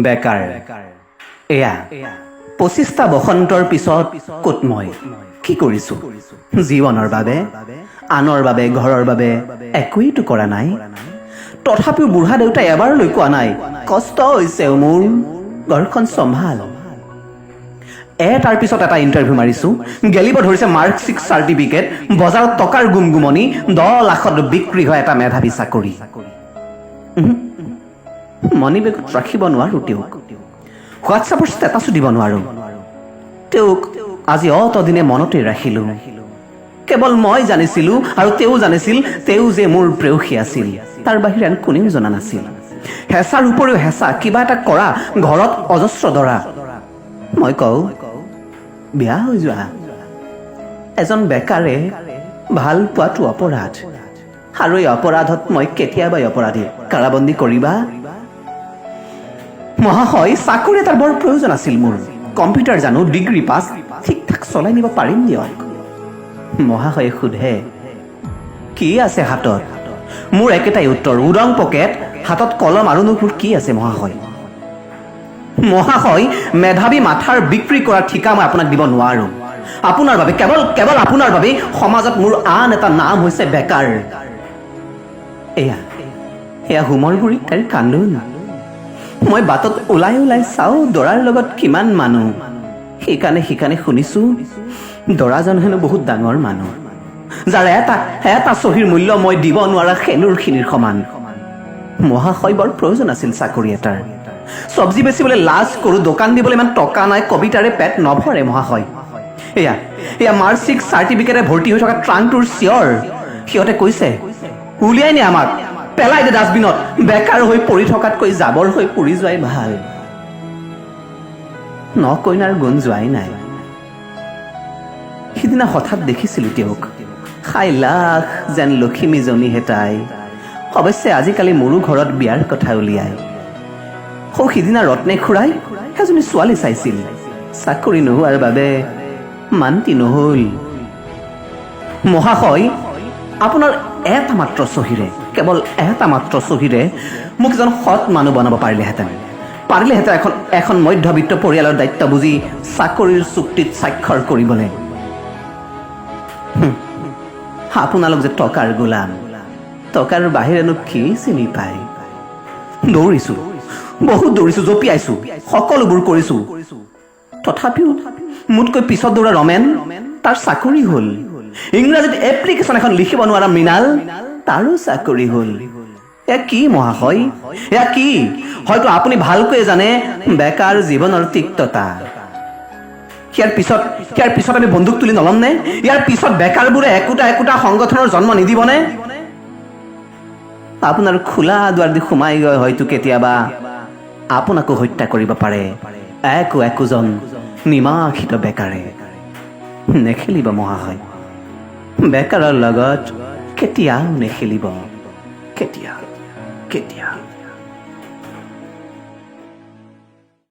বেকাৰ এয়া ২৫টা বসন্তৰ পিছত ক'ত মই কি কৰিছোঁ জীৱনৰ বাবে আনৰ বাবে ঘৰৰ বাবে একোৱেইতো কৰা নাই তথাপিও বুঢ়া দেউতাই এবাৰলৈ কোৱা নাই কষ্ট হৈছে মোৰ ঘৰখন চম্ভাল এটাৰ পিছত এটা ইণ্টাৰভিউ মাৰিছোঁ গেলিব ধৰিছে মাৰ্কশ্বিট চাৰ্টিফিকেট বজাৰত টকাৰ গুমগুমনি 10 লাখত বিক্ৰী হয় এটা মেধাৱী চাকৰি মনি বেগত ৰাখিব নোৱাৰোঁ তেওঁক হোৱাটছআপৰ ষ্টেটাছো দিব নোৱাৰোঁ তেওঁক আজি অতদিনে মনতে ৰাখিলোঁ কেৱল মই জানিছিলোঁ আৰু তেওঁ জানিছিল তেওঁ যে মোৰ প্ৰেয়সী আছিল তাৰ বাহিৰে আন কোনেও জনা নাছিল হেঁচাৰ উপৰিও হেঁচা কিবা এটা কৰা ঘৰত অজস্ৰ দৰা মই কওঁ বিয়া হৈ যোৱা এজন বেকাৰে ভাল পোৱাটো অপৰাধ আৰু এই অপৰাধত মই কেতিয়াবাই অপৰাধী কাৰাবন্দী কৰিবা মহাশয় চাকৰি এটাৰ বৰ প্ৰয়োজন আছিল মোৰ কম্পিউটাৰ জানো ডিগ্ৰী পাছ ঠিক ঠাক চলাই নিব পাৰিম দিয়ক মহাশয়ে সোধে কি আছে হাতত মোৰ একেটাই উত্তৰ উদং পকেট হাতত কলম আৰু নোবোৰ কি আছে মহাশয় মেধাৱী মাথাৰ বিক্ৰী কৰাৰ ঠিকা মই আপোনাক দিব নোৱাৰোঁ আপোনাৰ বাবে কেৱল আপোনাৰ বাবে সমাজত মোৰ আন এটা নাম হৈছে বেকাৰ এয়া হোমৰ গুৰিত তাইৰ কান্দোন মই বাটত ওলাই চাওঁ দৰাৰ লগত কিমান মানুহ সেইকাৰণে শুনিছোঁ দৰাজন হেনো বহুত ডাঙৰ মানুহ যাৰ এটা চহীৰ মূল্য মই দিব নোৱাৰা সেনুৰখিনিৰ সমান মহাশয় বৰ প্ৰয়োজন আছিল চাকৰি এটাৰ চব্জি বেচিবলৈ লাজ কৰোঁ দোকান দিবলৈ ইমান টকা নাই কবিতাৰে পেট নভৰে মহাশয় এয়া মাৰ্কশ্বিট চাৰ্টিফিকেটে ভৰ্তি হৈ থকা ট্ৰাংকটোৰ চিঞৰ সিহঁতে কৈছে উলিয়াই নে আমাক পেলাই দে ডাষ্টবিনত বেকাৰ হৈ পৰি থকাতকৈ জাবৰ হৈ পৰি যোৱাই ভাল নকইনাৰ গুণ যোৱাই নাই সিদিনা হঠাৎ দেখিছিলোঁ তেওঁক খাই লাখ যেন লখিমীজনীহে তাই অৱশ্যে আজিকালি মোৰো ঘৰত বিয়াৰ কথা উলিয়াই সিদিনা ৰত্নে খুৰাই এজনী ছোৱালী চাইছিল চাকৰি নোহোৱাৰ বাবে মান্তি নহল মহাশয় আপোনাৰ এটা মাত্ৰ চহীৰে কেৱল এটা মাত্ৰ চহীৰে মোক এজন সৎ মানুহ বনাব পাৰিলেহেঁতেন এখন মধ্যবিত্ত পৰিয়ালৰ দায়িত্ব বুজি চাকৰিৰ চুক্তিত স্বাক্ষৰ কৰিবলৈ আপোনালোক যে টকাৰ গোলাম টকাৰ বাহিৰেনো কি চিনি পায় বহুত দৌৰিছোঁ জঁপিয়াইছোঁ সকলোবোৰ কৰিছোঁ তথাপিও মোতকৈ পিছত দৌৰা ৰমেন তাৰ চাকৰি হ'ল ইংৰাজীত এপ্লিকেশ্যন এখন লিখিব নোৱাৰা মৃণাল তাৰো চাকৰি হ'ল এয়া কি মহাশয় এয়া কি হয়তো আপুনি ভালকৈয়ে জানে বেকাৰ জীৱনৰ তিক্ততা ইয়াৰ পিছত আমি বন্দুক তুলি নলমনে ইয়াৰ পিছত বেকাৰবোৰে একোটা সংগঠনৰ জন্ম নিদিবনে আপোনাৰ খোলা দুৱাৰ দি সোমাই গৈ হয়তো কেতিয়াবা আপোনাকো হত্যা কৰিব পাৰে একোজন নিমাখিত বেকাৰে নেখেলিব মহাশয় বেকাৰৰ লগত কেতিয়াও নেখেলিব কেতিয়া